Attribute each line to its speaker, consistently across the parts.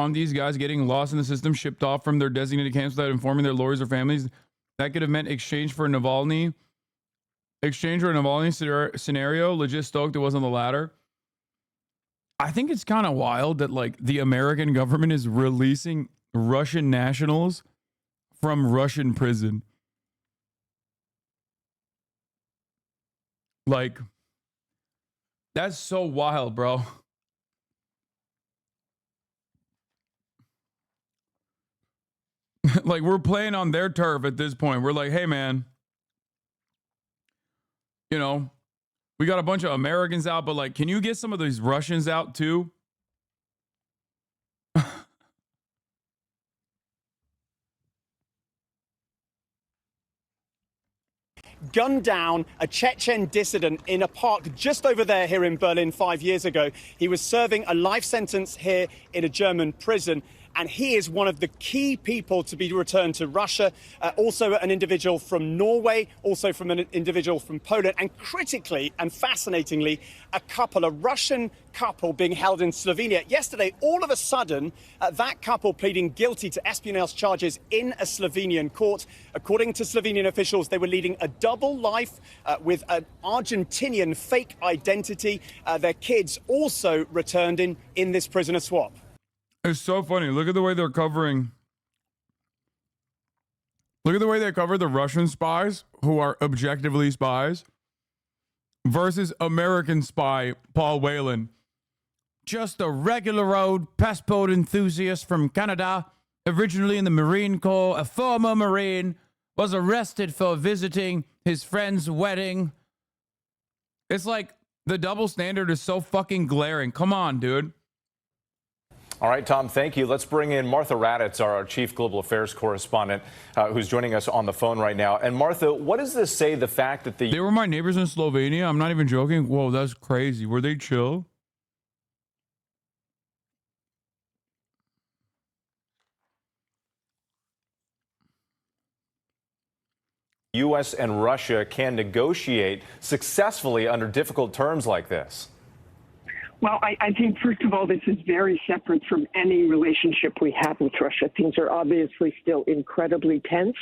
Speaker 1: found these guys getting lost in the system, shipped off from their designated camps without informing their lawyers or families. That could have meant exchange for Navalny. Exchange or Navalny scenario. Legit stoked it wasn't the latter. I think it's kind of wild that like the American government is releasing Russian nationals from Russian prison. Like, that's so wild, bro. Like, we're playing on their turf at this point. We're like, hey, man, you know, we got a bunch of Americans out, but like, can you get some of these Russians out too?
Speaker 2: Gunned down a Chechen dissident in a park just over there here in Berlin 5 years ago. He was serving a life sentence here in a German prison. And he is one of the key people to be returned to Russia. Also an individual from Norway, also from an individual from Poland, and critically and fascinatingly, a Russian couple being held in Slovenia. Yesterday, all of a sudden, that couple pleading guilty to espionage charges in a Slovenian court. According to Slovenian officials, they were leading a double life with an Argentinian fake identity. Their kids also returned in this prisoner swap.
Speaker 1: It's so funny. Look at the way they're covering. Look at the way they cover the Russian spies who are objectively spies versus American spy Paul Whelan. Just a regular old passport enthusiast from Canada, originally in the Marine Corps, a former Marine, was arrested for visiting his friend's wedding. It's like the double standard is so fucking glaring. Come on, dude.
Speaker 3: All right, Tom, thank you. Let's bring in Martha Raddatz, our chief global affairs correspondent, who's joining us on the phone right now. And Martha, what does this say, the fact that
Speaker 1: They were my neighbors in Slovenia. I'm not even joking. Whoa, that's crazy. Were they chill?
Speaker 3: U.S. and Russia can negotiate successfully under difficult terms like this?
Speaker 4: Well, I think, first of all, this is very separate from any relationship we have with Russia. Things are obviously still incredibly tense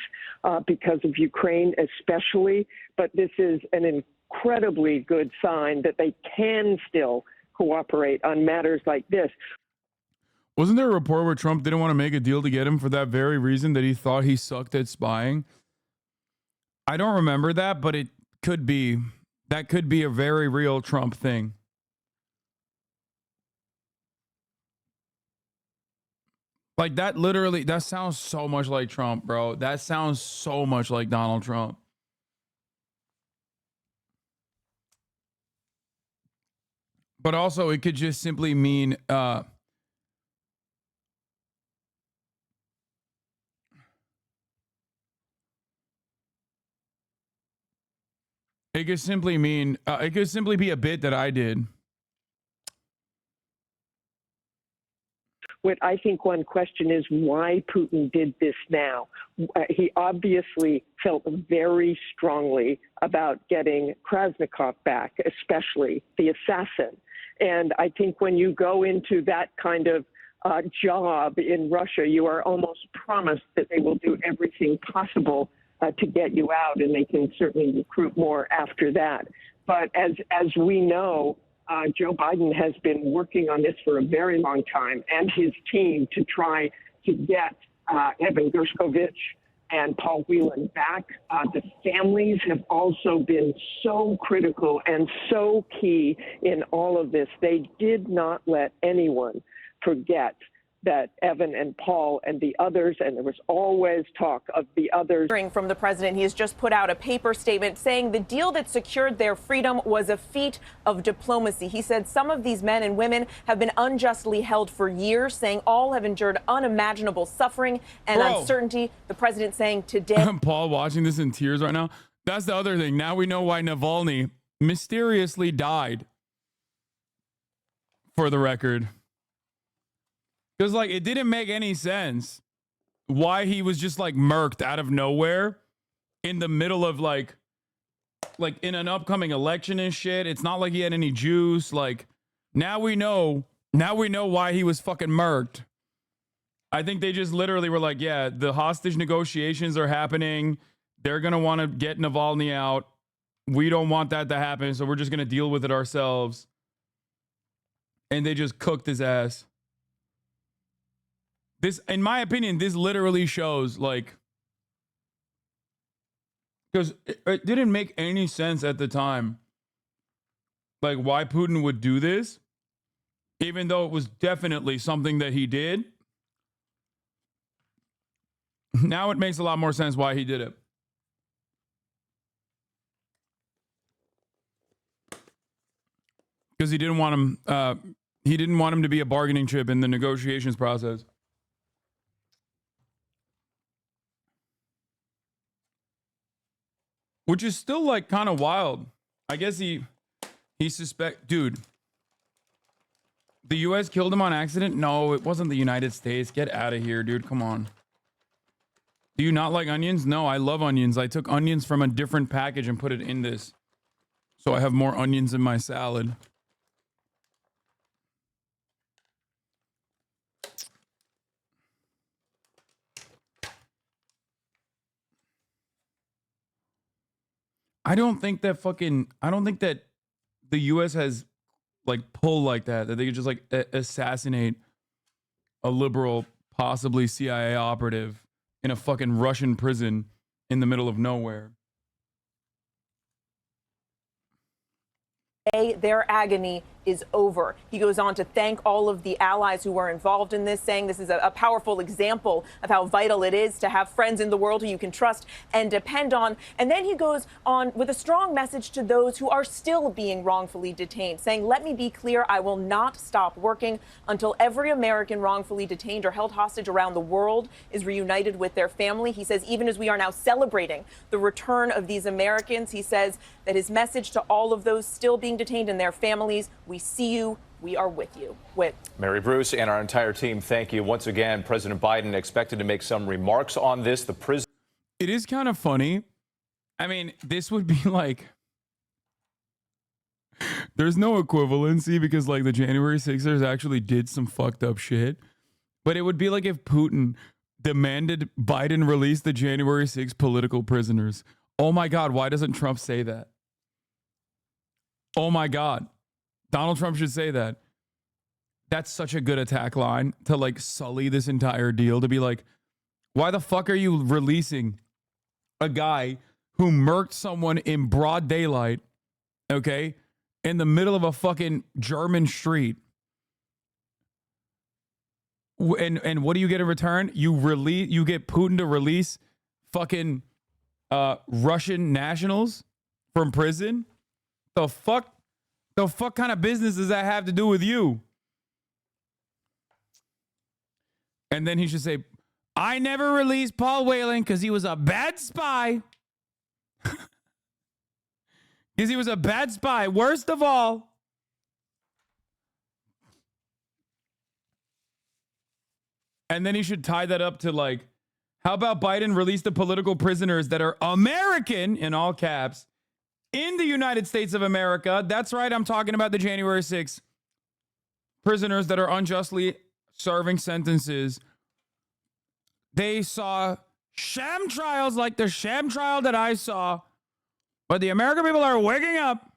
Speaker 4: because of Ukraine especially, but this is an incredibly good sign that they can still cooperate on matters like this.
Speaker 1: Wasn't there a report where Trump didn't want to make a deal to get him for that very reason, that he thought he sucked at spying? I don't remember that, but it could be. That could be a very real Trump thing. Like, that literally, that sounds so much like Trump, bro. That sounds so much like Donald Trump. But also, it could just simply mean, it could simply mean, it could simply be a bit that I did.
Speaker 4: What I think one question is why Putin did this now. He obviously felt very strongly about getting Krasnikov back, especially the assassin. And I think when you go into that kind of job in Russia, you are almost promised that they will do everything possible to get you out, and they can certainly recruit more after that. But as we know, Joe Biden has been working on this for a very long time, and his team, to try to get Evan Gershkovich and Paul Whelan back. The families have also been so critical and so key in all of this. They did not let anyone forget that Evan and Paul and the others, and there was always talk of the others.
Speaker 5: From the president, he has just put out a paper statement saying the deal that secured their freedom was a feat of diplomacy. He said some of these men and women have been unjustly held for years, saying all have endured unimaginable suffering and uncertainty. The president saying today.
Speaker 1: Paul watching this in tears right now. That's the other thing. Now we know why Navalny mysteriously died. For the record. Because, like, it didn't make any sense why he was just, like, murked out of nowhere in the middle of, like in an upcoming election and shit. It's not like he had any juice. Like, now we know why he was fucking murked. I think they just literally were like, yeah, the hostage negotiations are happening. They're going to want to get Navalny out. We don't want that to happen, so we're just going to deal with it ourselves. And they just cooked his ass. This, in my opinion, this literally shows, like, because it didn't make any sense at the time, like, why Putin would do this, even though it was definitely something that he did. Now it makes a lot more sense why he did it. Because he didn't want him to be a bargaining chip in the negotiations process. Which is still like kind of wild. I guess he dude. The US killed him on accident? No, it wasn't the United States. Get out of here, dude. Come on. Do you not like onions? No, I love onions. I took onions from a different package and put it in this. So I have more onions in my salad. I don't think that the US has like pull like that they could just like assassinate a liberal, possibly CIA operative in a fucking Russian prison in the middle of nowhere.
Speaker 5: Their agony is over. He goes on to thank all of the allies who were involved in this, saying this is a powerful example of how vital it is to have friends in the world who you can trust and depend on. And then he goes on with a strong message to those who are still being wrongfully detained, saying, let me be clear, I will not stop working until every American wrongfully detained or held hostage around the world is reunited with their family. He says, even as we are now celebrating the return of these Americans, he says that his message to all of those still being detained and their families, we see you, we are with you.
Speaker 3: Mary Bruce and our entire team, thank you. Once again, President Biden expected to make some remarks on this. The prison.
Speaker 1: It is kind of funny. I mean, this would be like, there's no equivalency because like the January 6ers actually did some fucked up shit. But it would be like if Putin demanded Biden release the January 6th political prisoners. Oh my God, why doesn't Trump say that? Oh my God. Donald Trump should say that. That's such a good attack line to like sully this entire deal, to be like, why the fuck are you releasing a guy who murked someone in broad daylight, okay, in the middle of a fucking German street? And what do you get in return? You get Putin to release fucking Russian nationals from prison? The fuck kind of business does that have to do with you? And then he should say, I never released Paul Whelan because he was a bad spy. Because he was a bad spy. Worst of all. And then he should tie that up to like, how about Biden release the political prisoners that are American, in all caps, in the United States of America? That's right, I'm talking about the January 6th prisoners that are unjustly serving sentences. They saw sham trials like the sham trial that I saw, but the American people are waking up.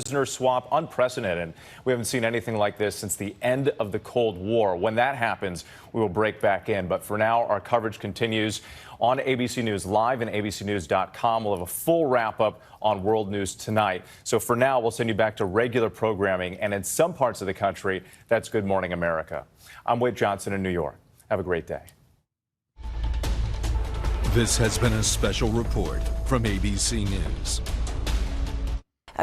Speaker 3: Prisoner swap, unprecedented. We haven't seen anything like this since the end of the Cold War. When that happens, we will break back in. But for now, our coverage continues on ABC News Live and abcnews.com. We'll have a full wrap-up on world news tonight. So for now, we'll send you back to regular programming. And in some parts of the country, that's Good Morning America. I'm Wade Johnson in New York. Have a great day.
Speaker 6: This has been a special report from ABC News.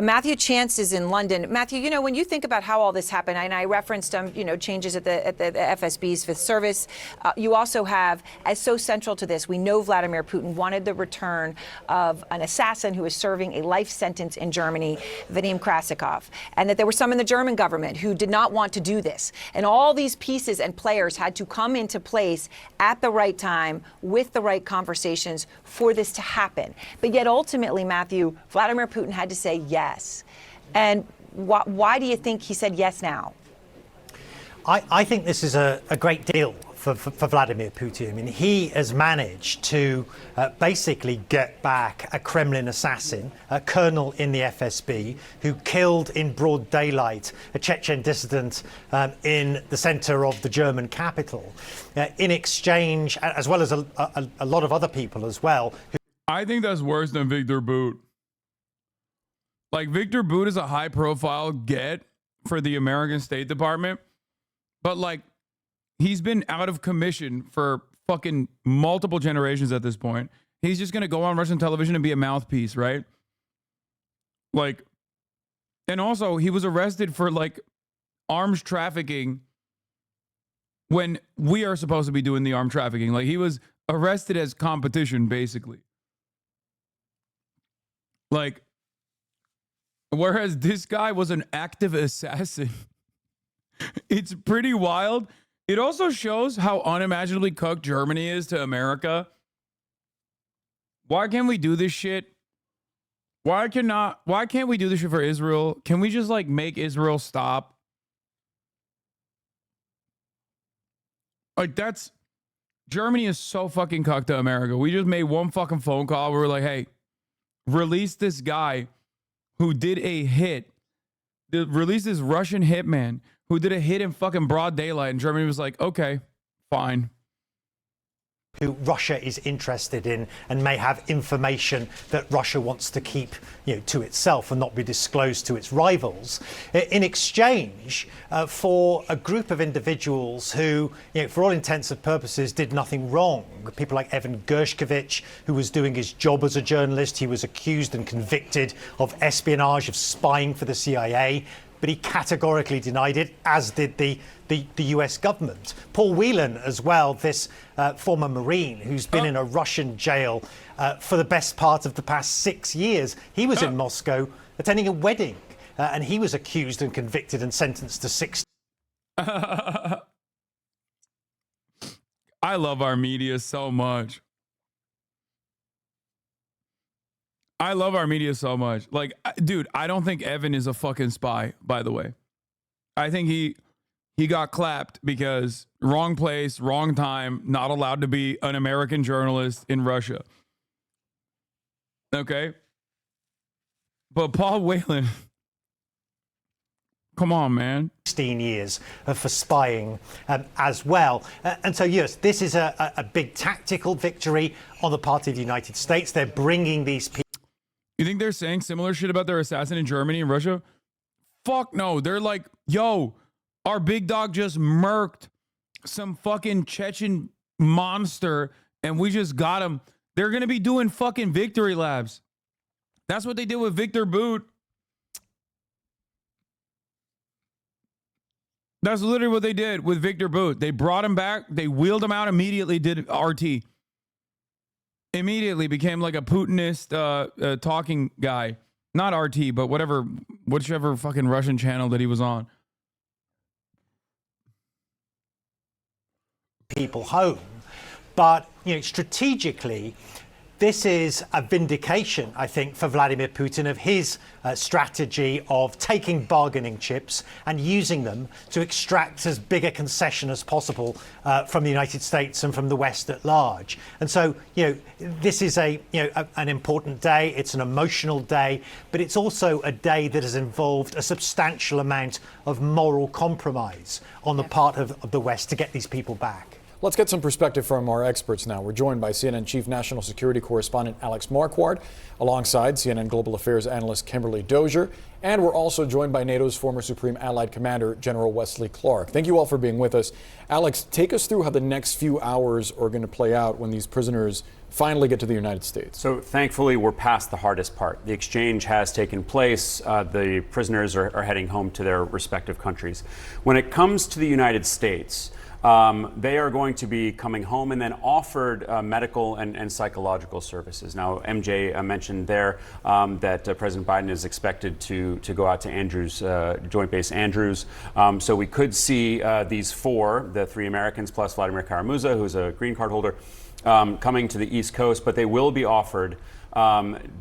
Speaker 7: Matthew Chance is in London. Matthew, you know, when you think about how all this happened, and I referenced, changes at the FSB's Fifth Service, you also have, as so central to this, we know Vladimir Putin wanted the return of an assassin who is serving a life sentence in Germany, Vadim Krasikov, and that there were some in the German government who did not want to do this. And all these pieces and players had to come into place at the right time with the right conversations for this to happen. But yet ultimately, Matthew, Vladimir Putin had to say yes. And why do you think he said yes now?
Speaker 8: I think this is a great deal for Vladimir Putin. I mean, he has managed to basically get back a Kremlin assassin, a colonel in the FSB, who killed in broad daylight a Chechen dissident in the center of the German capital, in exchange, as well as a lot of other people as well.
Speaker 1: I think that's worse than Victor Bout. Like, Victor Bout is a high-profile get for the American State Department, but, like, he's been out of commission for fucking multiple generations at this point. He's just going to go on Russian television and be a mouthpiece, right? Like, and also he was arrested for, like, arms trafficking when we are supposed to be doing the arm trafficking. Like, he was arrested as competition, basically. Like, whereas this guy was an active assassin. It's pretty wild. It also shows how unimaginably cooked Germany is to America. Why can't we do this shit? Why can't we do this shit for Israel? Can we just, like, make Israel stop? Like, Germany is so fucking cooked to America. We just made one fucking phone call where we're like, hey, release this guy who did a hit. Release this Russian hitman who did a hit in fucking broad daylight. And Germany was like, okay, fine.
Speaker 8: Who Russia is interested in and may have information that Russia wants to keep, to itself and not be disclosed to its rivals, in exchange for a group of individuals who, for all intents and purposes, did nothing wrong. People like Evan Gershkovich, who was doing his job as a journalist. He was accused and convicted of espionage, of spying for the CIA. But he categorically denied it, as did the US government. Paul Whelan as well, this former Marine who's been in a Russian jail for the best part of the past 6 years. He was in Moscow attending a wedding, and he was accused and convicted and sentenced to 6.
Speaker 1: I love our media so much. I love our media so much. Like, dude, I don't think Evan is a fucking spy, by the way. I think he got clapped because wrong place, wrong time, not allowed to be an American journalist in Russia. Okay? But Paul Whelan, come on, man.
Speaker 8: 16 years for spying as well. And so, yes, this is a big tactical victory on the part of the United States. They're bringing these people.
Speaker 1: You think they're saying similar shit about their assassin in Germany and Russia? Fuck no. They're like, yo, our big dog just murked some fucking Chechen monster and we just got him. They're going to be doing fucking victory laps. That's what they did with Victor Bout. That's literally what they did with Victor Bout. They brought him back. They wheeled him out immediately, did RT. Immediately became like a Putinist talking guy. Not RT, but whichever fucking Russian channel that he was on.
Speaker 8: People home. But, strategically, this is a vindication, I think, for Vladimir Putin of his strategy of taking bargaining chips and using them to extract as big a concession as possible from the United States and from the West at large. And so, this is an important day. It's an emotional day, but it's also a day that has involved a substantial amount of moral compromise on the part of the West to get these people back.
Speaker 9: Let's get some perspective from our experts now. We're joined by CNN Chief National Security Correspondent Alex Marquardt, alongside CNN Global Affairs Analyst Kimberly Dozier, and we're also joined by NATO's former Supreme Allied Commander, General Wesley Clark. Thank you all for being with us. Alex, take us through how the next few hours are going to play out when these prisoners finally get to the United States.
Speaker 10: So thankfully, we're past the hardest part. The exchange has taken place. The prisoners are heading home to their respective countries. When it comes to the United States, they are going to be coming home and then offered medical and psychological services. Now, MJ mentioned there that President Biden is expected to go out to Andrews, Joint Base Andrews. So we could see these four, the three Americans plus Vladimir Kara-Murza, who's a green card holder, coming to the East Coast, but they will be offered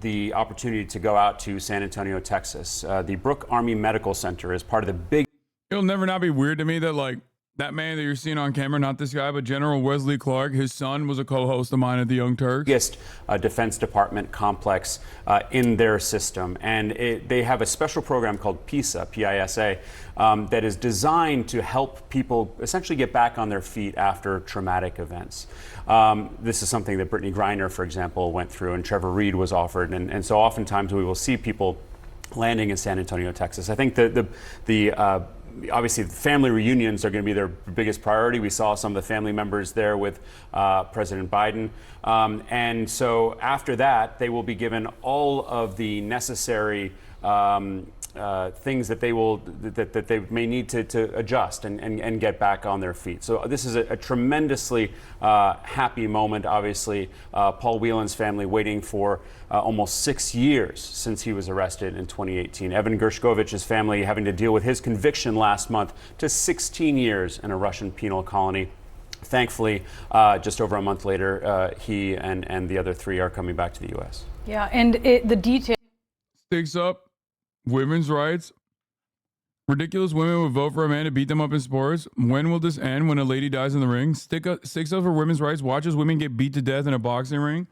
Speaker 10: the opportunity to go out to San Antonio, Texas. The Brooke Army Medical Center is part of the big...
Speaker 1: It'll never not be weird to me that, like, That man that you're seeing on camera, not this guy, but General Wesley Clark, his son was a co-host of mine at the Young Turks.
Speaker 10: Biggest Defense Department complex in their system. And they have a special program called PISA, P-I-S-A, that is designed to help people essentially get back on their feet after traumatic events. This is something that Brittany Griner, for example, went through, and Trevor Reed was offered. And so oftentimes we will see people landing in San Antonio, Texas. I think obviously, the family reunions are going to be their biggest priority. We saw some of the family members there with President Biden. And so after that, they will be given all of the necessary things that they may need to adjust and get back on their feet. So this is a tremendously happy moment. Obviously, Paul Whelan's family waiting for almost 6 years since he was arrested in 2018. Evan Gershkovich's family having to deal with his conviction last month to 16 years in a Russian penal colony. Thankfully, just over a month later, he and the other 3 are coming back to the U.S.
Speaker 11: Yeah, and the detail.
Speaker 1: Sticks up women's rights. Ridiculous women would vote for a man to beat them up in sports. When will this end? When a lady dies in the ring? Sticks up for women's rights. Watches women get beat to death in a boxing ring.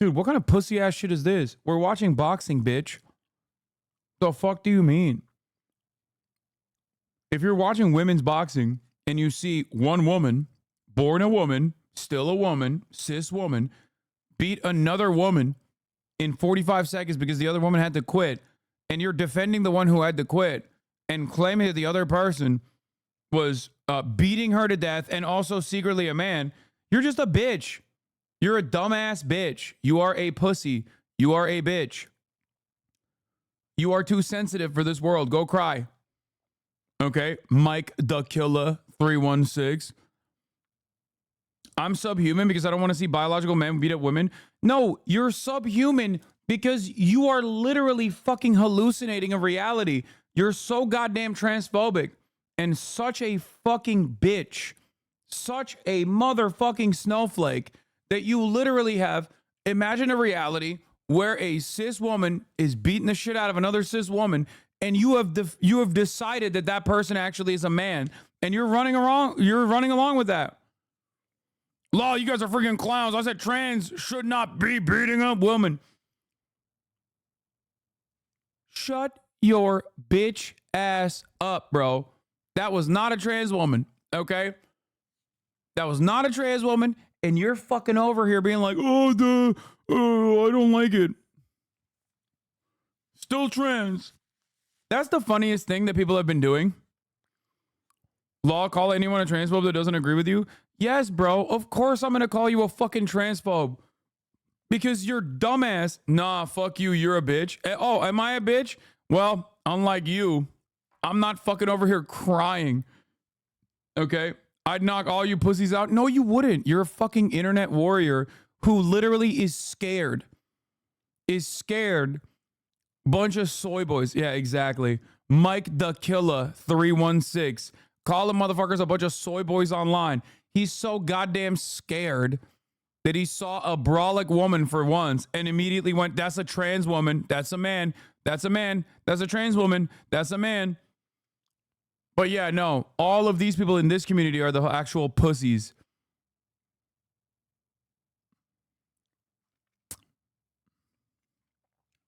Speaker 1: Dude, what kind of pussy ass shit is this? We're watching boxing, bitch. The fuck do you mean? If you're watching women's boxing and you see one woman, born a woman, still a woman, cis woman, beat another woman in 45 seconds because the other woman had to quit, and you're defending the one who had to quit and claiming that the other person was beating her to death and also secretly a man, you're just a bitch. You're a dumbass bitch. You are a pussy. You are a bitch. You are too sensitive for this world. Go cry. Okay? Mike the Killer 316. I'm subhuman because I don't want to see biological men beat up women. No, you're subhuman because you are literally fucking hallucinating a reality. You're so goddamn transphobic and such a fucking bitch, such a motherfucking snowflake that you literally have. Imagine a reality where a cis woman is beating the shit out of another cis woman, and you have decided that that person actually is a man, and you're running along with that. Law, you guys are freaking clowns. I said trans should not be beating up women. Shut your bitch ass up, bro. That was not a trans woman, okay? That was not a trans woman, and you're fucking over here being like, I don't like it. Still trans. That's the funniest thing that people have been doing. Law, call anyone a transphobe that doesn't agree with you? Yes, bro. Of course I'm going to call you a fucking transphobe. Because you're dumbass. Nah, fuck you. You're a bitch. Oh, am I a bitch? Well, unlike you, I'm not fucking over here crying. Okay? I'd knock all you pussies out. No, you wouldn't. You're a fucking internet warrior who literally is scared. Bunch of soy boys. Yeah, exactly. Mike the Killer 316. Call them motherfuckers a bunch of soy boys online. He's so goddamn scared that he saw a brolic woman for once and immediately went, that's a trans woman. That's a man. That's a man. That's a trans woman. That's a man. But yeah, no, all of these people in this community are the actual pussies.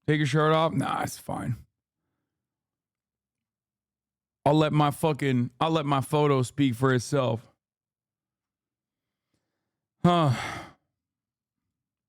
Speaker 1: Take your shirt off? Nah, it's fine. I'll let my photo speak for itself. Huh.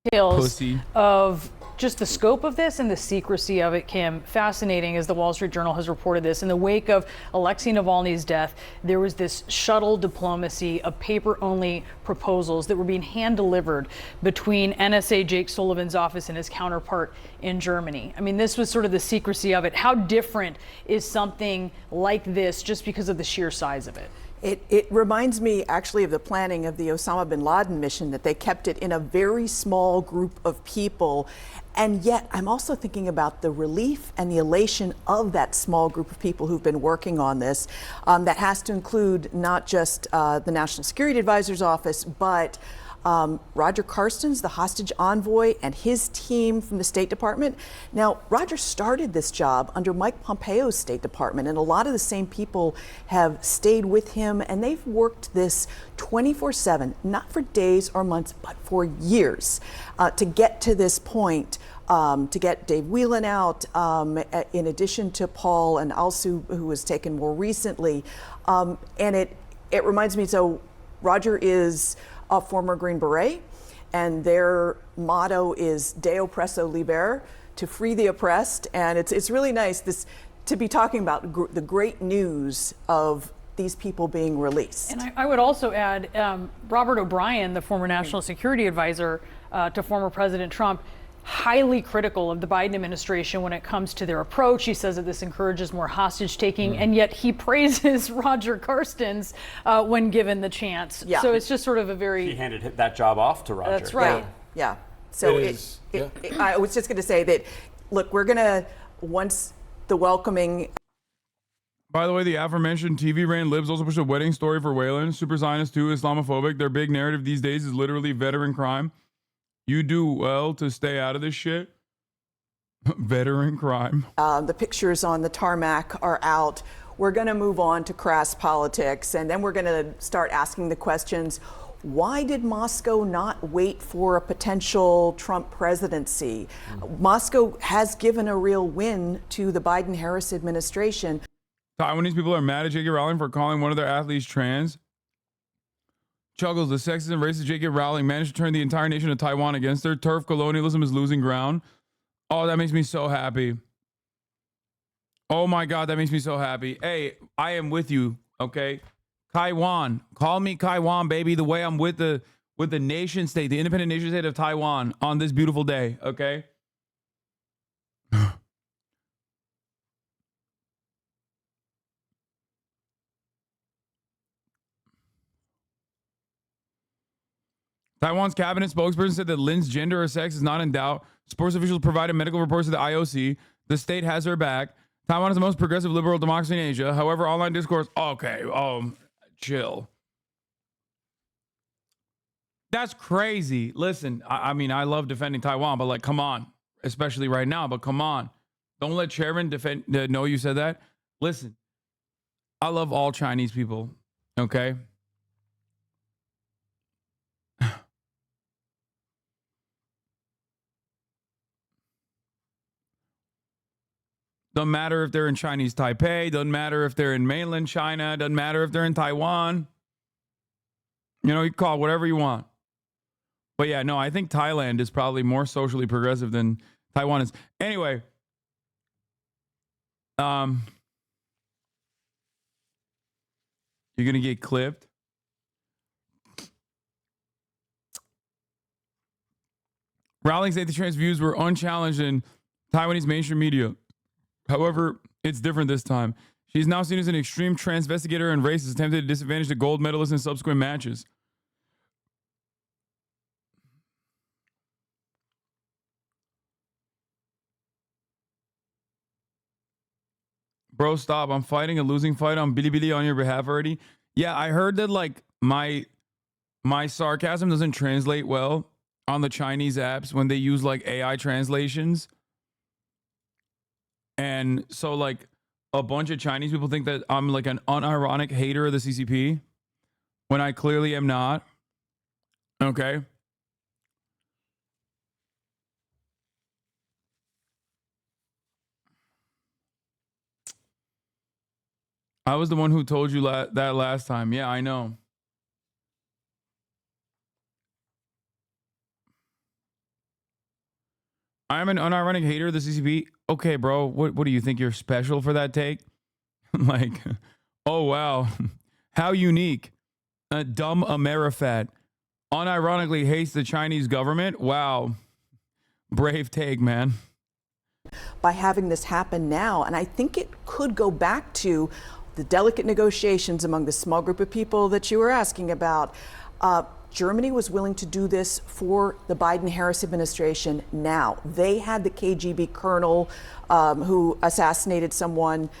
Speaker 11: Details
Speaker 1: Pussy.
Speaker 11: of just the scope of this and the secrecy of it, Kim. Fascinating, as the Wall Street Journal has reported this. In the wake of Alexei Navalny's death, there was this shuttle diplomacy of paper-only proposals that were being hand-delivered between NSA Jake Sullivan's office and his counterpart in Germany. I mean, this was sort of the secrecy of it. How different is something like this just because of the sheer size of it?
Speaker 12: It reminds me actually of the planning of the Osama bin Laden mission, that they kept it in a very small group of people. And yet I'm also thinking about the relief and the elation of that small group of people who've been working on this. That has to include not just the National Security Advisor's Office, but Roger Carstens, the hostage envoy, and his team from the State Department. Now, Roger started this job under Mike Pompeo's State Department, and a lot of the same people have stayed with him, and they've worked this 24/7, not for days or months, but for years, to get to this point. To get Dave Whelan out, in addition to Paul and Alsu, who was taken more recently. And it reminds me, so Roger is a former Green Beret, and their motto is Deo Presso Liber, to free the oppressed. And it's really nice to be talking about the great news of these people being released.
Speaker 11: And I would also add Robert O'Brien, the former national security advisor to former President Trump, highly critical of the Biden administration when it comes to their approach. He says that this encourages more hostage taking, and yet he praises Roger Carstens when given the chance.
Speaker 12: Yeah.
Speaker 11: So it's just sort of a very...
Speaker 10: He handed that job off to Roger.
Speaker 11: That's right.
Speaker 12: Yeah. So I was just going to say that, look, we're going to, once the welcoming...
Speaker 1: By the way, the aforementioned TV ran libs also pushed a wedding story for Whelan. Super Zionist too, Islamophobic. Their big narrative these days is literally veteran crime. You do well to stay out of this shit. Veteran crime.
Speaker 12: The pictures on the tarmac are out. We're going to move on to crass politics, and then we're going to start asking the questions. Why did Moscow not wait for a potential Trump presidency? Moscow has given a real win to the Biden-Harris administration.
Speaker 1: Taiwanese people are mad at J.K. Rowling for calling one of their athletes trans. Chuggles, the sexist and racist J.K. Rowling managed to turn the entire nation of Taiwan against her. Turf colonialism is losing ground. Oh, that makes me so happy. Oh my God, that makes me so happy. Hey, I am with you, okay? Taiwan, call me Taiwan, baby, the way I'm with the nation state, the independent nation state of Taiwan on this beautiful day, okay? Taiwan's cabinet spokesperson said that Lin's gender or sex is not in doubt. Sports officials provided medical reports to the IOC. The state has her back. Taiwan is the most progressive liberal democracy in Asia. However, online discourse, okay, chill. That's crazy. Listen, I mean, I love defending Taiwan, but like, come on, especially right now, but come on. Don't let Chairman know you said that. Listen, I love all Chinese people, okay? Doesn't matter if they're in Chinese Taipei. Doesn't matter if they're in mainland China. Doesn't matter if they're in Taiwan. You know, you call it whatever you want. But yeah, no, I think Thailand is probably more socially progressive than Taiwan is. Anyway, you're going to get clipped. Rowling's anti-trans views were unchallenged in Taiwanese mainstream media. However, it's different this time. She's now seen as an extreme transvestigator and racist, attempted to disadvantage the gold medalist in subsequent matches. Bro, stop. I'm fighting a losing fight on Bilibili on your behalf already. Yeah, I heard that like my sarcasm doesn't translate well on the Chinese apps when they use like AI translations. And so like a bunch of Chinese people think that I'm like an unironic hater of the CCP when I clearly am not. Okay. I was the one who told you that last time. Yeah, I know. I'm an unironic hater of the CCP. Okay, bro. What do you think you're special for that take? Like, oh, wow. How unique. A dumb Amerifat unironically hates the Chinese government. Wow. Brave take, man.
Speaker 12: By having this happen now, and I think it could go back to the delicate negotiations among the small group of people that you were asking about. Germany was willing to do this for the Biden-Harris administration now. They had the KGB colonel who assassinated someone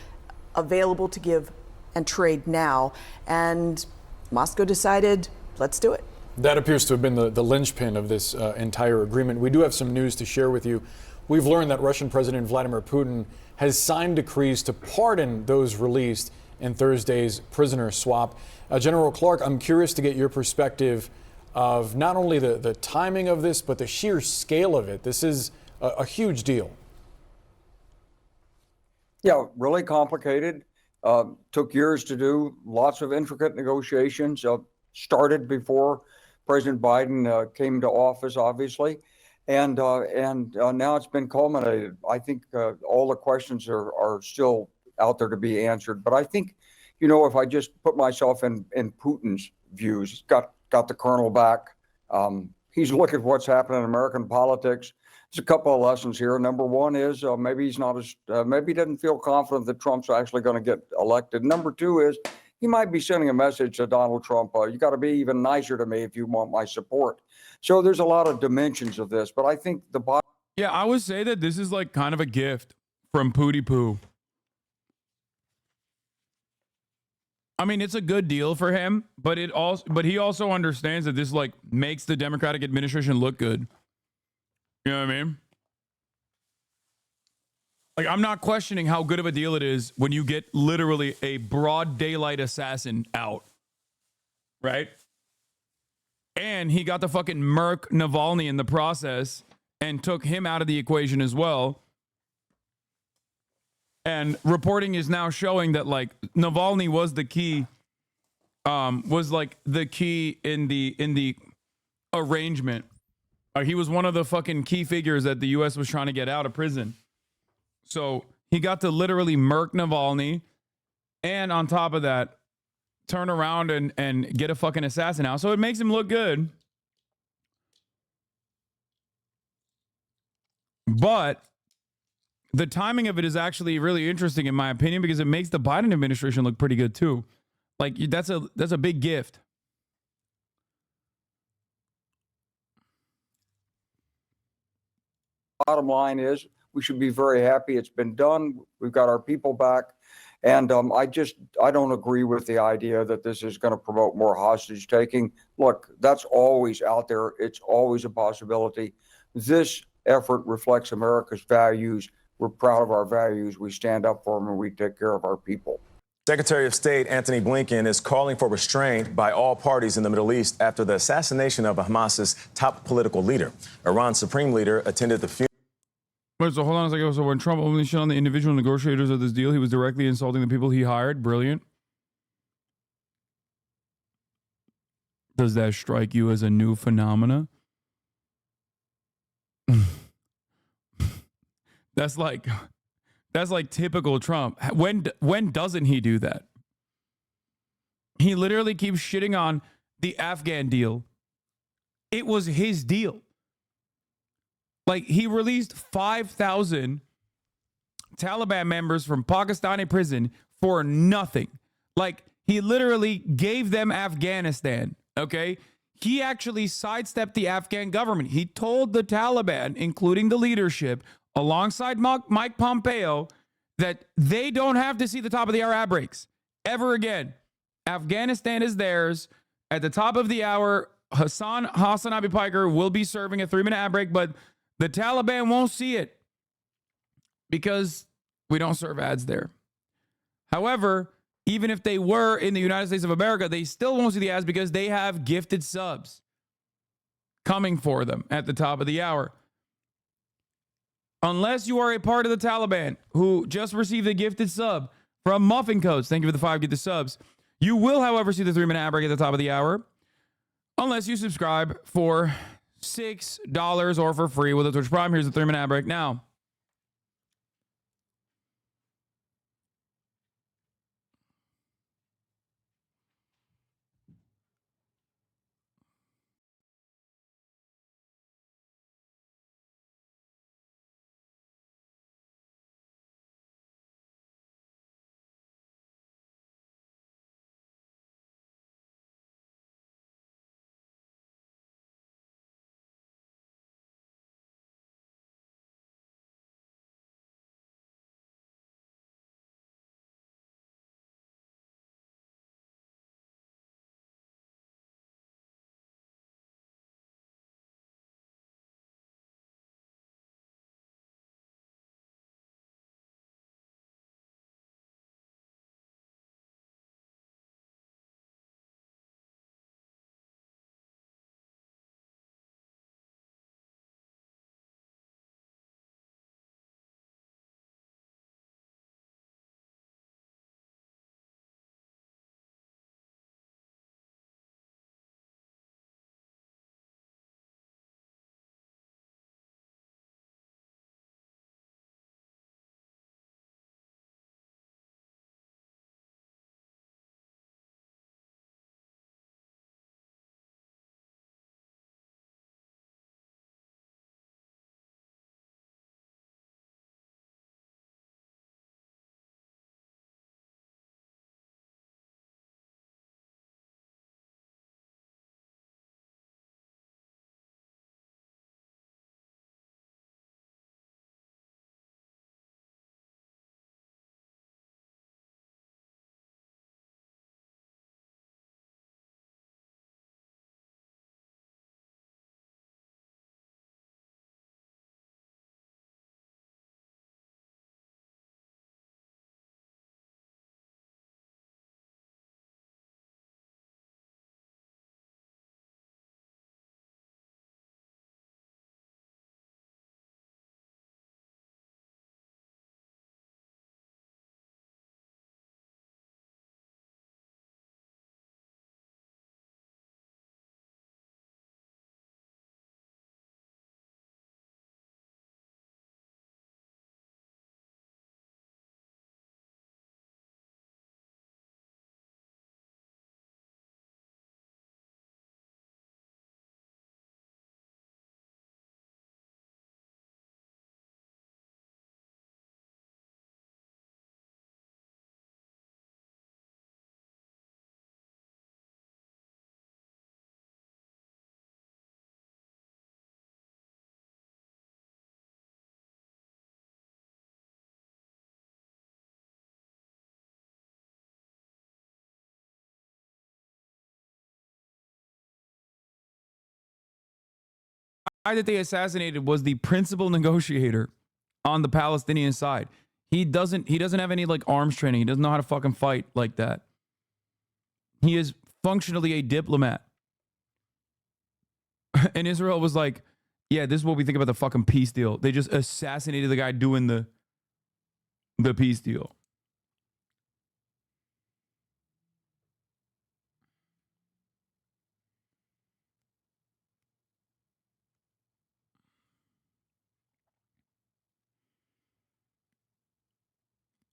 Speaker 12: available to give and trade now. And Moscow decided, let's do it.
Speaker 9: That appears to have been the linchpin of this entire agreement. We do have some news to share with you. We've learned that Russian President Vladimir Putin has signed decrees to pardon those released in Thursday's prisoner swap. General Clark, I'm curious to get your perspective of not only the timing of this, but the sheer scale of it. This is a huge deal.
Speaker 13: Yeah, really complicated. Took years to do, lots of intricate negotiations, started before President Biden came to office, obviously. And now it's been culminated. I think all the questions are still out there to be answered. But I think, if I just put myself in Putin's views, got the colonel back. He's looking at what's happening in American politics. There's a couple of lessons here. Number one is maybe he's not maybe he doesn't feel confident that Trump's actually going to get elected. Number two is he might be sending a message to Donald Trump. You got to be even nicer to me if you want my support. So there's a lot of dimensions of this, but I think the bottom.
Speaker 1: Yeah, I would say that this is like kind of a gift from Pootie Poo. I mean, it's a good deal for him, but he also understands that this like makes the Democratic administration look good. You know what I mean? Like, I'm not questioning how good of a deal it is when you get literally a broad daylight assassin out. Right? And he got the fucking Merc Navalny in the process and took him out of the equation as well. And reporting is now showing that like Navalny was the key, in the arrangement. He was one of the fucking key figures that the U.S. was trying to get out of prison. So he got to literally murk Navalny, and on top of that, turn around and get a fucking assassin out. So it makes him look good. But the timing of it is actually really interesting, in my opinion, because it makes the Biden administration look pretty good too. Like that's a big gift.
Speaker 13: Bottom line is we should be very happy it's been done. We've got our people back. And I don't agree with the idea that this is going to promote more hostage taking. Look, that's always out there. It's always a possibility. This effort reflects America's values. We're proud of our values. We stand up for them and we take care of our people.
Speaker 14: Secretary of State Antony Blinken is calling for restraint by all parties in the Middle East after the assassination of Hamas's top political leader. Iran's supreme leader attended the funeral.
Speaker 1: Wait, so hold on a second. So when Trump openly shit on the individual negotiators of this deal, he was directly insulting the people he hired. Brilliant. Does that strike you as a new phenomena? That's like typical Trump. When doesn't he do that? He literally keeps shitting on the Afghan deal. It was his deal. Like, he released 5,000 Taliban members from Pakistani prison for nothing. Like, he literally gave them Afghanistan, okay? He actually sidestepped the Afghan government. He told the Taliban, including the leadership, alongside Mike Pompeo, that they don't have to see the top of the hour ad breaks ever again. Afghanistan is theirs. At the top of the hour, HasanAbi Piker will be serving a 3-minute ad break, but the Taliban won't see it because we don't serve ads there. However, even if they were in the United States of America, they still won't see the ads because they have gifted subs coming for them at the top of the hour. Unless you are a part of the Taliban who just received a gifted sub from Muffin Coats, thank you for the 5 gifted subs. You will, however, see the 3-minute ad break at the top of the hour unless you subscribe for $6 or for free with a Twitch Prime. Here's the 3-minute ad break now. guy that they assassinated was the principal negotiator on the Palestinian side. He doesn't have any like arms training. He doesn't know how to fucking fight like that. He is functionally a diplomat. And Israel was like, yeah, this is what we think about the fucking peace deal. They just assassinated the guy doing the peace deal.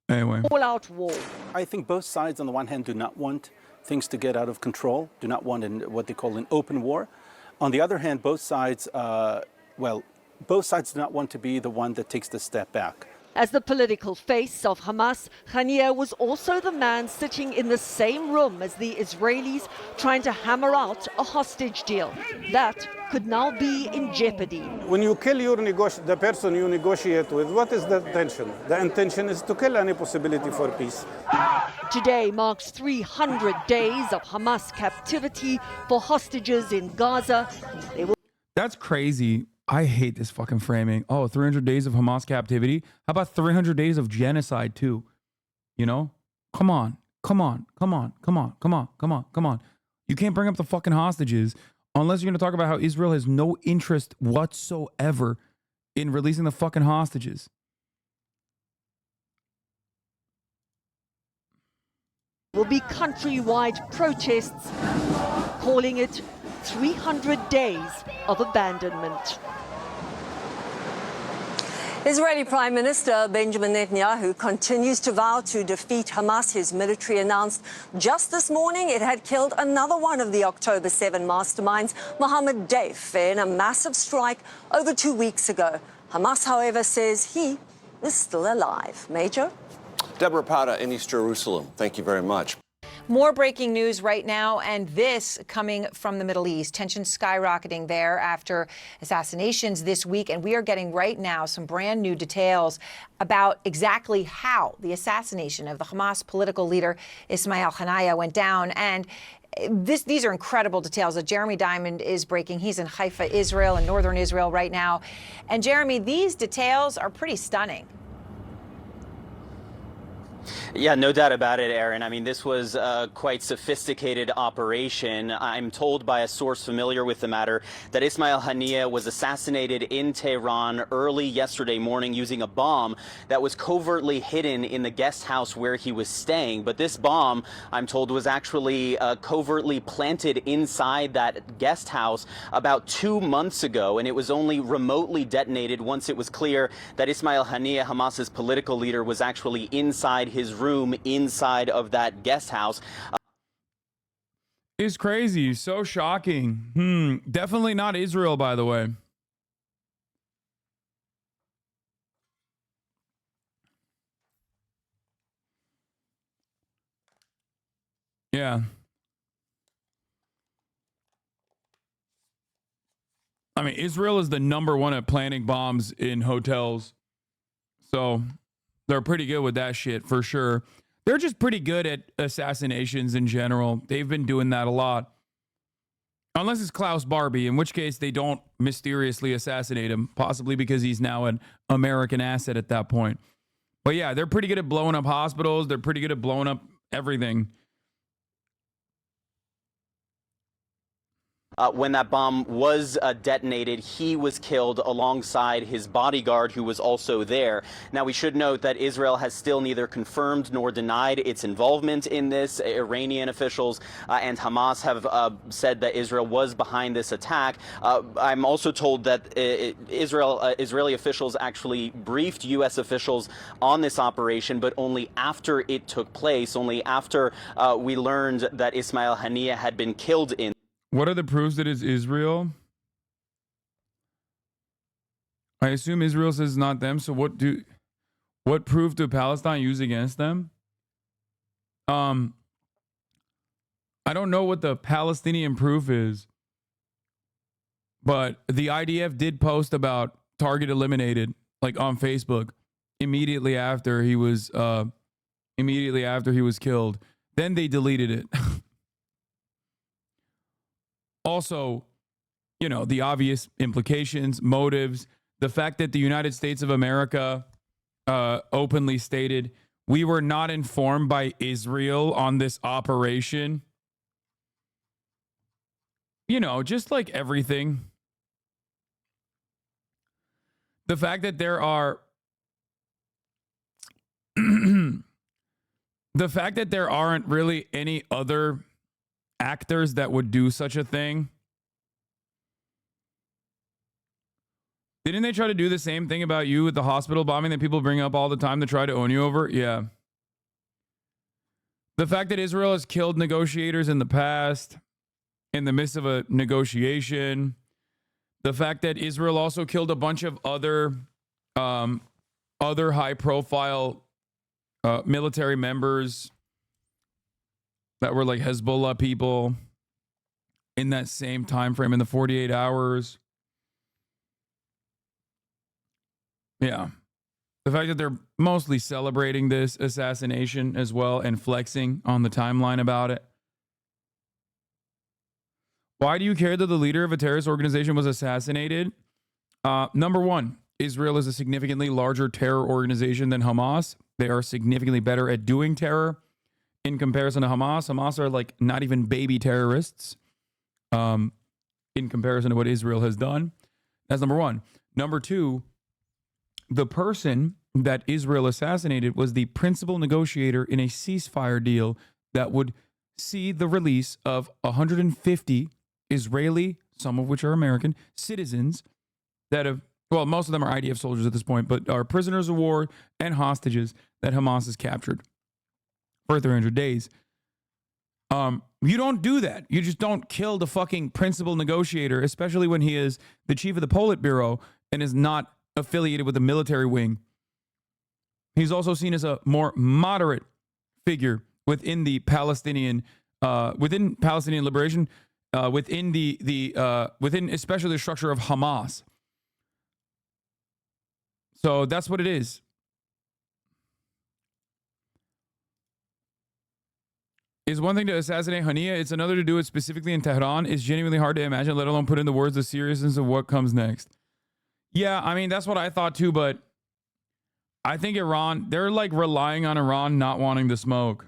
Speaker 1: Anyway.
Speaker 15: All-out war. I think both sides, on the one hand, do not want things to get out of control, do not want what they call an open war. On the other hand, both sides, both sides do not want to be the one that takes the step back.
Speaker 16: As the political face of Hamas, Haniyeh was also the man sitting in the same room as the Israelis trying to hammer out a hostage deal. That could now be in jeopardy.
Speaker 17: When you kill the person you negotiate with, what is the intention? The intention is to kill any possibility for peace.
Speaker 16: Today marks 300 days of Hamas captivity for hostages in Gaza.
Speaker 1: That's crazy. I hate this fucking framing. Oh, 300 days of Hamas captivity. How about 300 days of genocide too? You know? Come on. You can't bring up the fucking hostages unless you're going to talk about how Israel has no interest whatsoever in releasing the fucking hostages.
Speaker 16: Will be countrywide protests calling it 300 days of abandonment.
Speaker 18: Israeli Prime Minister Benjamin Netanyahu continues to vow to defeat Hamas. His military announced just this morning it had killed another one of the October 7 masterminds, Mohammed Deif, in a massive strike over 2 weeks ago. Hamas, however, says he is still alive. Major?
Speaker 19: Deborah Pata in East Jerusalem. Thank you very much.
Speaker 7: More breaking news right now, and this coming from the Middle East. Tensions skyrocketing there after assassinations this week, and we are getting right now some brand new details about exactly how the assassination of the Hamas political leader Ismail Haniyeh went down. And these are incredible details that Jeremy Diamond is breaking. He's in Haifa, Israel, in northern Israel right now. And Jeremy, these details are pretty stunning.
Speaker 20: Yeah, no doubt about it, Aaron. I mean, this was a quite sophisticated operation. I'm told by a source familiar with the matter that Ismail Haniyeh was assassinated in Tehran early yesterday morning using a bomb that was covertly hidden in the guest house where he was staying. But this bomb, I'm told, was actually covertly planted inside that guest house about 2 months ago, and it was only remotely detonated once it was clear that Ismail Haniyeh, Hamas's political leader, was actually inside his room inside of that guest house.
Speaker 1: It's crazy. So shocking. Definitely not Israel, by the way. Yeah. I mean, Israel is the #1 at planting bombs in hotels. So they're pretty good with that shit for sure. They're just pretty good at assassinations in general. They've been doing that a lot. Unless it's Klaus Barbie, in which case they don't mysteriously assassinate him, possibly because he's now an American asset at that point. But yeah, they're pretty good at blowing up hospitals. They're pretty good at blowing up everything.
Speaker 20: When that bomb was detonated, he was killed alongside his bodyguard, who was also there. Now, we should note that Israel has still neither confirmed nor denied its involvement in this. Iranian officials and Hamas have said that Israel was behind this attack. I'm also told that Israeli officials actually briefed U.S. officials on this operation, but only after it took place, only after we learned that Ismail Haniyeh had been killed in.
Speaker 1: What are the proofs that it's Israel? I assume Israel says it's not them. So what proof do Palestine use against them? I don't know what the Palestinian proof is, but the IDF did post about target eliminated, like on Facebook, immediately after he was killed. Then they deleted it. Also, you know, the obvious implications, motives, the fact that the United States of America openly stated we were not informed by Israel on this operation. You know, just like everything. The fact that there are the fact that there aren't really any other actors that would do such a thing. Didn't they try to do the same thing about you with the hospital bombing that people bring up all the time to try to own you over? Yeah. The fact that Israel has killed negotiators in the past, in the midst of a negotiation. The fact that Israel also killed a bunch of other high-profile military members that were like Hezbollah people in that same time frame in the 48 hours. Yeah. The fact that they're mostly celebrating this assassination as well and flexing on the timeline about it. Why do you care that the leader of a terrorist organization was assassinated? Number one, Israel is a significantly larger terror organization than Hamas. They are significantly better at doing terror in comparison to Hamas. Hamas are like not even baby terrorists in comparison to what Israel has done. That's number one. Number two, the person that Israel assassinated was the principal negotiator in a ceasefire deal that would see the release of 150 Israeli, some of which are American, citizens that have, well, most of them are IDF soldiers at this point, but are prisoners of war and hostages that Hamas has captured for 300 days. You don't do that. You just don't kill the fucking principal negotiator, especially when he is the chief of the Politburo and is not affiliated with the military wing. He's also seen as a more moderate figure within the Palestinian, within Palestinian liberation, within within especially the structure of Hamas. So that's what it is. It's one thing to assassinate Hania. It's another to do it specifically in Tehran. It's genuinely hard to imagine, let alone put in the words the seriousness of what comes next. Yeah, I mean, that's what I thought too, but I think Iran, they're like relying on Iran not wanting to smoke.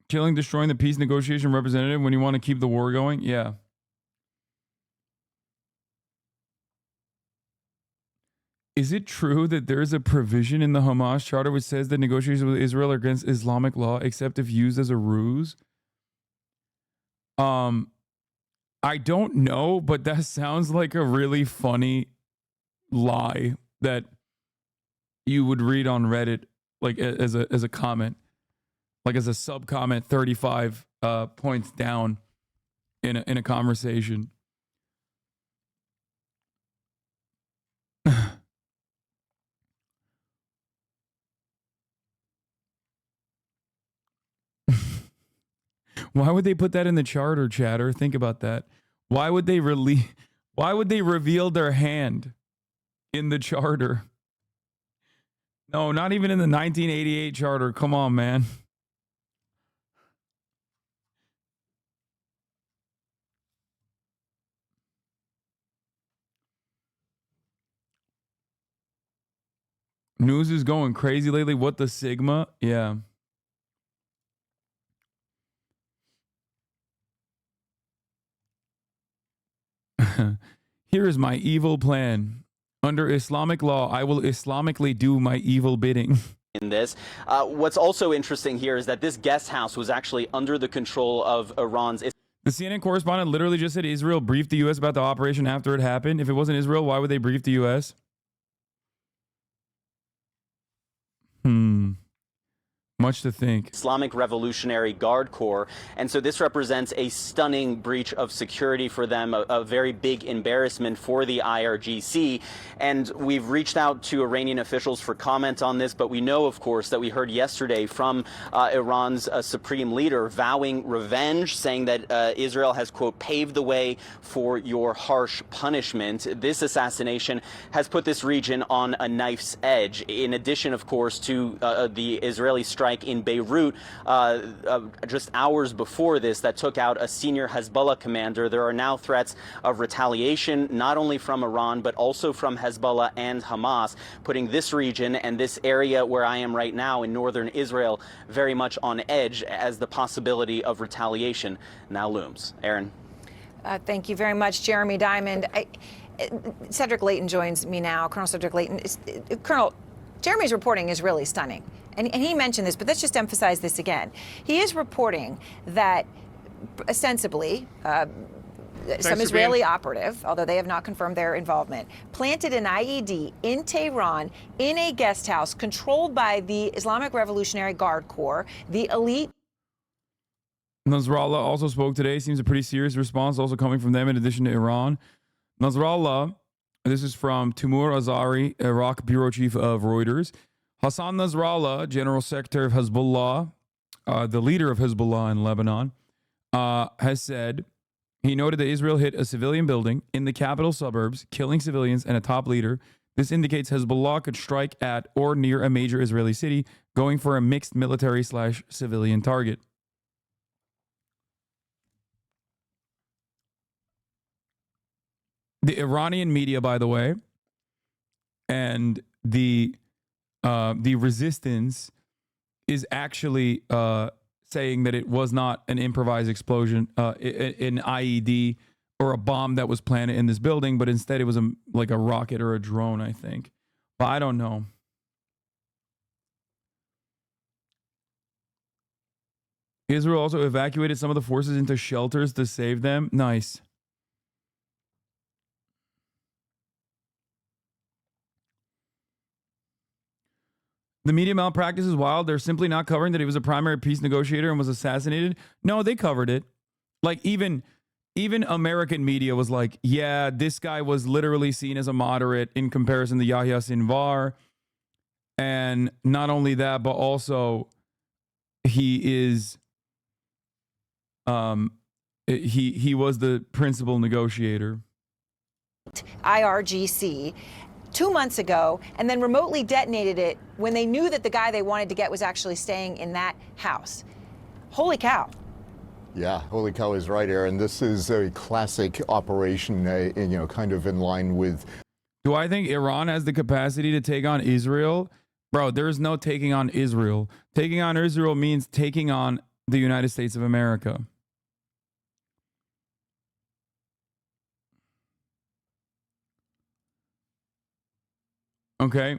Speaker 1: Killing, destroying the peace negotiation representative when you want to keep the war going? Yeah. Is it true that there's a provision in the Hamas charter which says that negotiations with Israel are against Islamic law except if used as a ruse? I don't know, but that sounds like a really funny lie that you would read on Reddit, like as a comment, like as a sub comment 35 points down in a conversation. Why would they put that in the charter, chatter? Think about that. Why would they reveal their hand in the charter? No, not even in the 1988 charter. Come on, man. News is going crazy lately. What the Sigma? Yeah. Here is my evil plan. Under Islamic law, I will Islamically do my evil bidding.
Speaker 20: In this. What's also interesting here is that this guest house was actually under the control of Iran's.
Speaker 1: The CNN correspondent literally just said Israel briefed the U.S. about the operation after it happened. If it wasn't Israel, why would they brief the U.S.? Much to think.
Speaker 20: Islamic Revolutionary Guard Corps. And so this represents a stunning breach of security for them, a very big embarrassment for the IRGC. And we've reached out to Iranian officials for comment on this, but we know, of course, that we heard yesterday from Iran's supreme leader vowing revenge, saying that Israel has, quote, paved the way for your harsh punishment. This assassination has put this region on a knife's edge, in addition, of course, to the Israeli strike in Beirut just hours before this that took out a senior Hezbollah commander. There are now threats of retaliation, not only from Iran, but also from Hezbollah and Hamas, putting this region and this area where I am right now in northern Israel very much on edge as the possibility of retaliation now looms. Aaron.
Speaker 7: Thank you very much, Jeremy Diamond. Cedric Layton joins me now. Colonel Cedric Layton. Colonel, Jeremy's reporting is really stunning. And he mentioned this, but let's just emphasize this again. He is reporting that ostensibly some Israeli operative, although they have not confirmed their involvement, planted an IED in Tehran in a guest house controlled by the Islamic Revolutionary Guard Corps, the elite.
Speaker 1: Nasrallah also spoke today. Seems a pretty serious response also coming from them in addition to Iran. Nasrallah, this is from Timur Azari, Iraq bureau chief of Reuters. Hassan Nasrallah, General Secretary of Hezbollah, the leader of Hezbollah in Lebanon, has said he noted that Israel hit a civilian building in the capital suburbs, killing civilians and a top leader. This indicates Hezbollah could strike at or near a major Israeli city, going for a mixed military/civilian target. The Iranian media, by the way, and the resistance is actually saying that it was not an improvised explosion, an IED or a bomb that was planted in this building, but instead it was like a rocket or a drone, I think. But I don't know. Israel also evacuated some of the forces into shelters to save them. Nice. The media malpractice is wild. They're simply not covering that he was a primary peace negotiator and was assassinated. No, they covered it. Like even American media was like, yeah, this guy was literally seen as a moderate in comparison to Yahya Sinwar. And not only that, but also he is he was the principal negotiator.
Speaker 7: IRGC 2 months ago, and then remotely detonated it when they knew that the guy they wanted to get was actually staying in that house. Holy cow.
Speaker 21: Yeah, holy cow is right, Aaron. This is a classic operation, kind of in line with...
Speaker 1: Do I think Iran has the capacity to take on Israel? Bro, there is no taking on Israel. Taking on Israel means taking on the United States of America. Okay,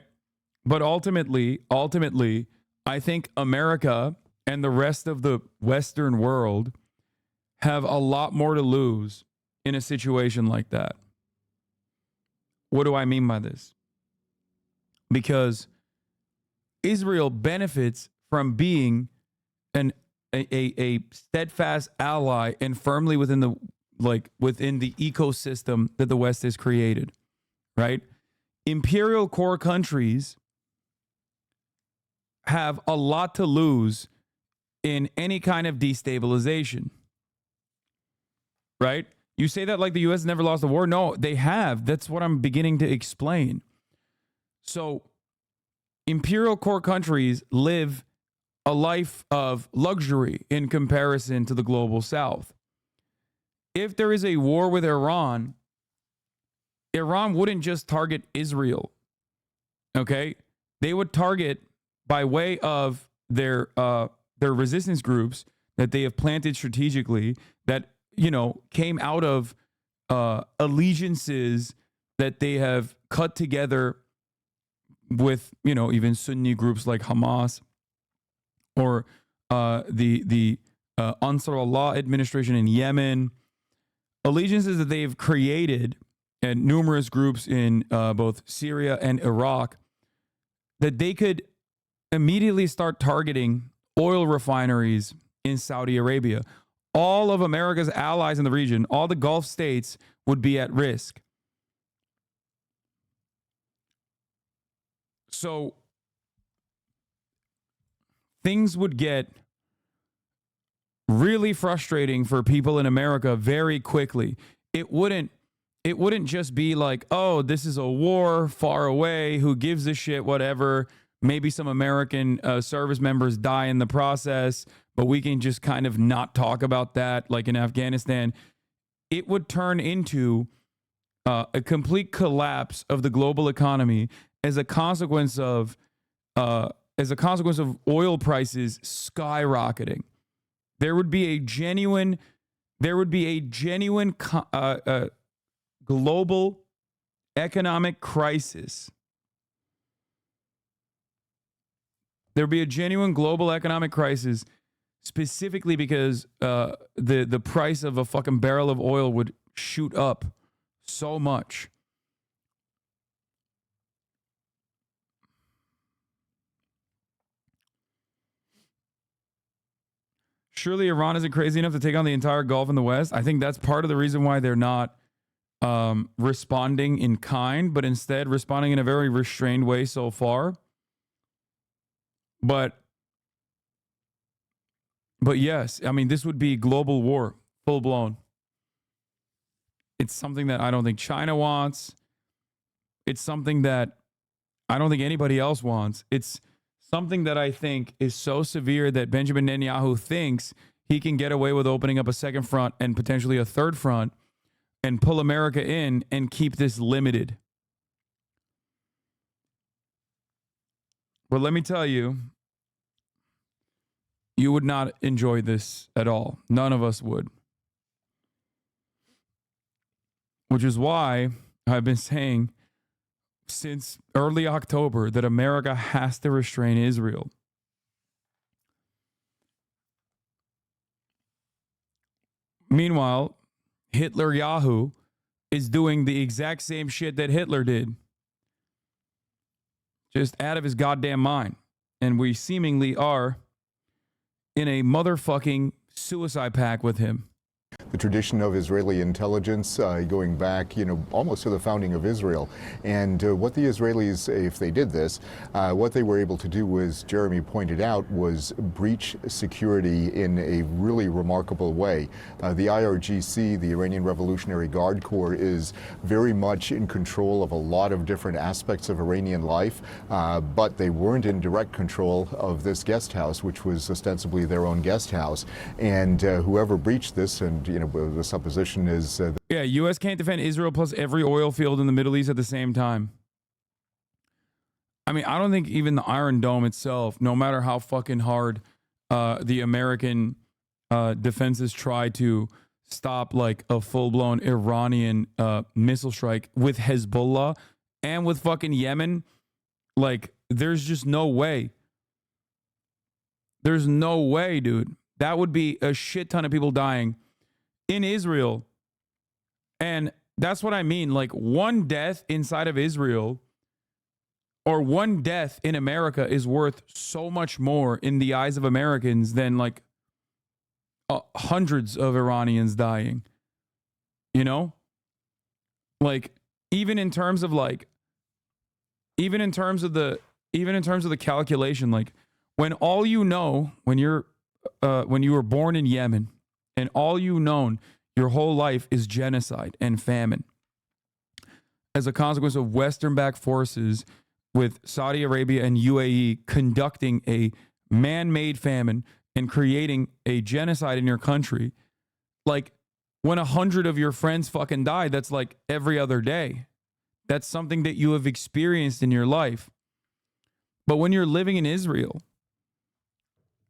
Speaker 1: but ultimately, I think America and the rest of the Western world have a lot more to lose in a situation like that. What do I mean by this? Because Israel benefits from being a steadfast ally and firmly within the ecosystem that the West has created, right? Imperial core countries have a lot to lose in any kind of destabilization, right? You say that like the U.S. never lost a war. No, they have. That's what I'm beginning to explain. So imperial core countries live a life of luxury in comparison to the global South. If there is a war with Iran, Iran wouldn't just target Israel, okay? They would target, by way of their resistance groups that they have planted strategically, that, came out of allegiances that they have cut together with, even Sunni groups like Hamas or the Ansar Allah administration in Yemen, allegiances that they've created, and numerous groups in both Syria and Iraq, that they could immediately start targeting oil refineries in Saudi Arabia. All of America's allies in the region, all the Gulf states, would be at risk. So things would get really frustrating for people in America very quickly. It wouldn't just be like, oh, this is a war far away, who gives a shit, whatever. Maybe some American service members die in the process, but we can just kind of not talk about that, like in Afghanistan. It would turn into a complete collapse of the global economy as a consequence of oil prices skyrocketing. There would be a genuine global economic crisis. There would be a genuine global economic crisis, specifically because the price of a fucking barrel of oil would shoot up so much. Surely Iran isn't crazy enough to take on the entire Gulf in the West. I think that's part of the reason why they're not responding in kind, but instead responding in a very restrained way so far. But yes, I mean, this would be global war, full blown. It's something that I don't think China wants. It's something that I don't think anybody else wants. It's something that I think is so severe that Benjamin Netanyahu thinks he can get away with opening up a second front and potentially a third front and pull America in and keep this limited. But let me tell you, you would not enjoy this at all. None of us would. Which is why I've been saying since early October that America has to restrain Israel. Meanwhile, Hitler Yahoo is doing the exact same shit that Hitler did. Just out of his goddamn mind. And we seemingly are in a motherfucking suicide pact with him.
Speaker 21: The tradition of Israeli intelligence going back, almost to the founding of Israel. And what the Israelis, if they did this, what they were able to do was, Jeremy pointed out, was breach security in a really remarkable way. The IRGC, the Iranian Revolutionary Guard Corps, is very much in control of a lot of different aspects of Iranian life, but they weren't in direct control of this guest house, which was ostensibly their own guest house. And whoever breached this, and the supposition is
Speaker 1: yeah, U.S. can't defend Israel plus every oil field in the Middle East at the same time. I mean, I don't think even the Iron Dome itself, no matter how fucking hard the American defenses try to stop like a full-blown Iranian missile strike with Hezbollah and with fucking Yemen, like there's just no way. There's no way, dude. That would be a shit ton of people dying in Israel. And that's what I mean. Like one death inside of Israel or one death in America is worth so much more in the eyes of Americans than like hundreds of Iranians dying. Like even in terms of the calculation, like when all you know, when you were born in Yemen and all you known your whole life is genocide and famine as a consequence of Western-backed forces with Saudi Arabia and UAE conducting a man-made famine and creating a genocide in your country, like when 100 of your friends fucking die, that's like every other day. That's something that you have experienced in your life. But when you're living in Israel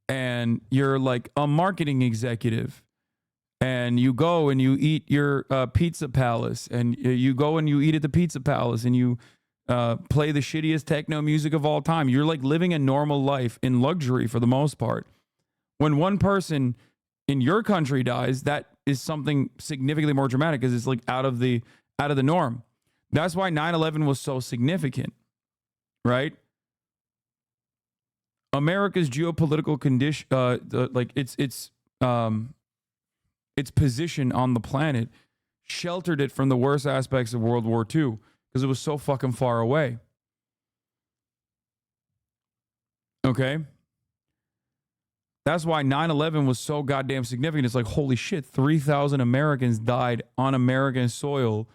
Speaker 1: and you're like a marketing executive and you go and you eat your pizza palace and you go and you eat at the pizza palace and you play the shittiest techno music of all time. You're like living a normal life in luxury for the most part. When one person in your country dies, that is something significantly more dramatic because it's like out of the norm. That's why 9/11 was so significant, right? America's geopolitical condition, like its position on the planet, sheltered it from the worst aspects of World War II because it was so fucking far away. Okay? That's why 9/11 was so goddamn significant. It's like, holy shit, 3,000 Americans died on American soil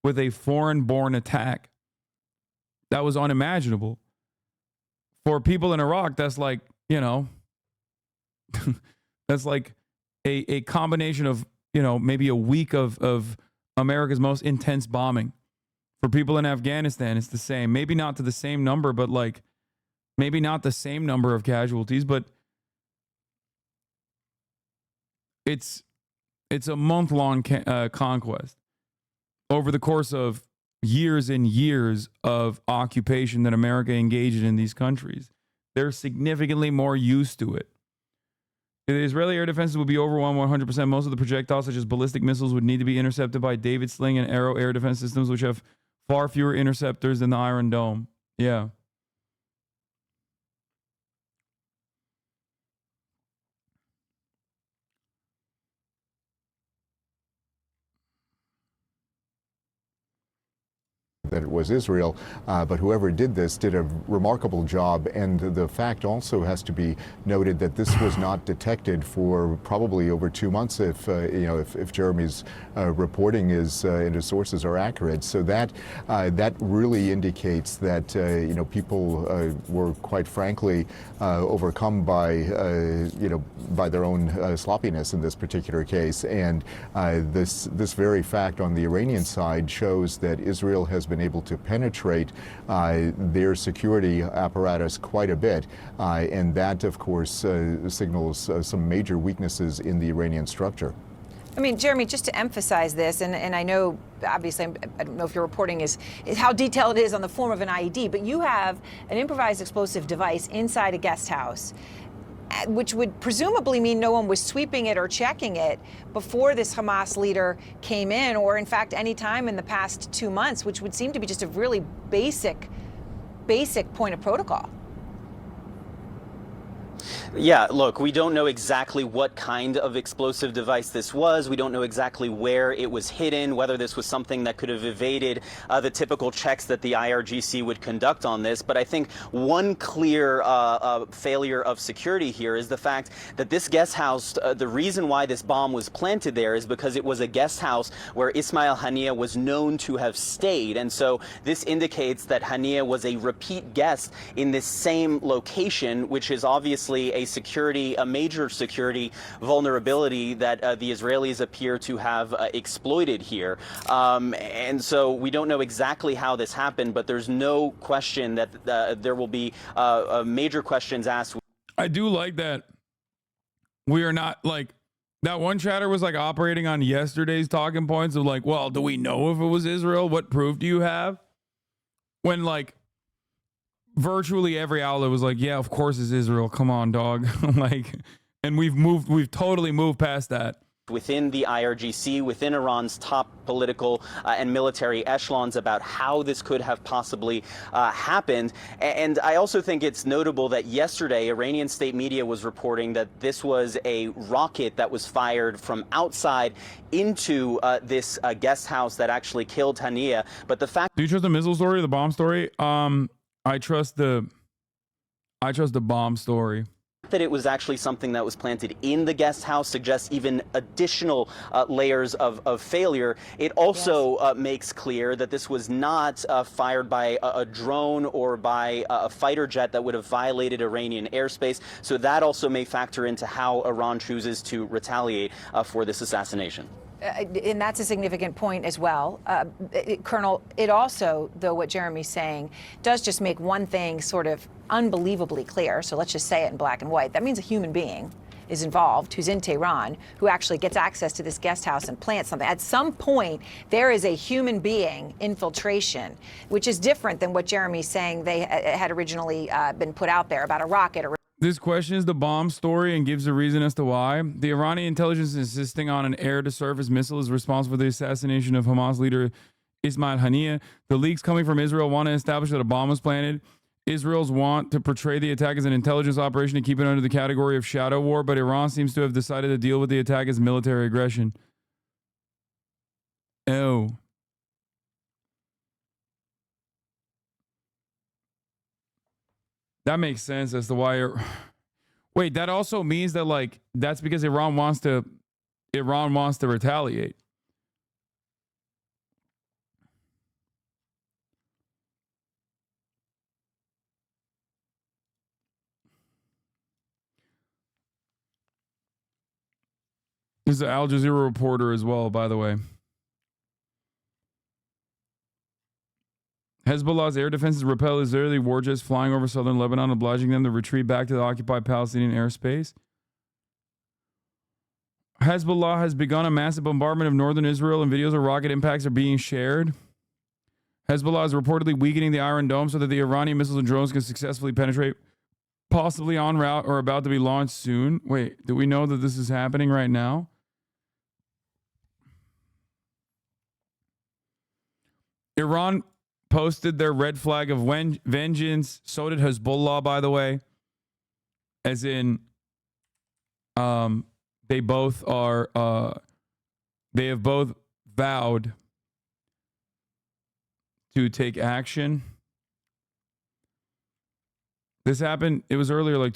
Speaker 1: with a foreign-born attack. That was unimaginable. For people in Iraq, that's like, you know, that's like a combination of, you know, maybe a week of America's most intense bombing. For people in Afghanistan, it's the same. Maybe not to the same number, but like maybe not the same number of casualties, but it's a month-long conquest over the course of years and years of occupation that America engaged in these countries. They're significantly more used to it. The Israeli air defenses would be overwhelmed 100%. Most of the projectiles, such as ballistic missiles, would need to be intercepted by David Sling and Arrow air defense systems, which have far fewer interceptors than the Iron Dome. Yeah.
Speaker 21: That it was Israel, but whoever did this did a remarkable job. And the fact also has to be noted that this was not detected for probably over 2 months, if Jeremy's reporting is and his sources are accurate. So that really indicates that people were quite frankly overcome by by their own sloppiness in this particular case. And this very fact on the Iranian side shows that Israel has been able to penetrate their security apparatus quite a bit. And that, of course, signals some major weaknesses in the Iranian structure.
Speaker 7: I mean, Jeremy, just to emphasize this, and I know, obviously, I don't know if your reporting is how detailed it is on the form of an IED, but you have an improvised explosive device inside a guest house, which would presumably mean no one was sweeping it or checking it before this Hamas leader came in, or in fact any time in the past 2 months, which would seem to be just a really basic point of protocol.
Speaker 20: Yeah, look, we don't know exactly what kind of explosive device this was. We don't know exactly where it was hidden, whether this was something that could have evaded the typical checks that the IRGC would conduct on this. But I think one clear failure of security here is the fact that this guest house, the reason why this bomb was planted there is because it was a guest house where Ismail Haniyeh was known to have stayed. And so this indicates that Haniyeh was a repeat guest in this same location, which is obviously a major security vulnerability that the Israelis appear to have exploited here. And so we don't know exactly how this happened, but there's no question that there will be major questions asked.
Speaker 1: I do like that we are not like that one chatter was like operating on yesterday's talking points of like, well, do we know if it was Israel? What proof do you have? When like virtually every outlet was like, yeah, of course it's Israel. Come on, dog. Like, and we've totally moved past that.
Speaker 20: Within the IRGC, within Iran's top political and military echelons about how this could have possibly happened. And I also think it's notable that yesterday Iranian state media was reporting that this was a rocket that was fired from outside into this guest house that actually killed Haniyeh. But the fact—
Speaker 1: Do you trust the missile story or the bomb story? I trust the bomb story.
Speaker 20: That it was actually something that was planted in the guest house suggests even additional layers of failure. It also makes clear that this was not fired by a drone or by a fighter jet that would have violated Iranian airspace. So that also may factor into how Iran chooses to retaliate for this assassination.
Speaker 7: And that's a significant point as well. Colonel, it also, though what Jeremy's saying, does just make one thing sort of unbelievably clear. So let's just say it in black and white. That means a human being is involved who's in Tehran, who actually gets access to this guest house and plants something. At some point, there is a human being infiltration, which is different than what Jeremy's saying they had originally been put out there about a rocket or—
Speaker 1: This questions the bomb story and gives a reason as to why. The Iranian intelligence is insisting on an air-to-surface missile is responsible for the assassination of Hamas leader Ismail Haniyeh. The leaks coming from Israel want to establish that a bomb was planted Israel's want to portray the attack as an intelligence operation and keep it under the category of shadow war, but Iran seems to have decided to deal with the attack as military aggression. Oh. That makes sense as to why. Wait, that also means that like that's because Iran wants to retaliate. This is an Al Jazeera reporter as well, by the way. Hezbollah's air defenses repel Israeli war jets flying over southern Lebanon, obliging them to retreat back to the occupied Palestinian airspace. Hezbollah has begun a massive bombardment of northern Israel, and videos of rocket impacts are being shared. Hezbollah is reportedly weakening the Iron Dome so that the Iranian missiles and drones can successfully penetrate, possibly en route or about to be launched soon. Wait, do we know that this is happening right now? Iran posted their red flag of vengeance. So did Hezbollah, by the way. As in, they both are, they have both vowed to take action. This happened, it was earlier, like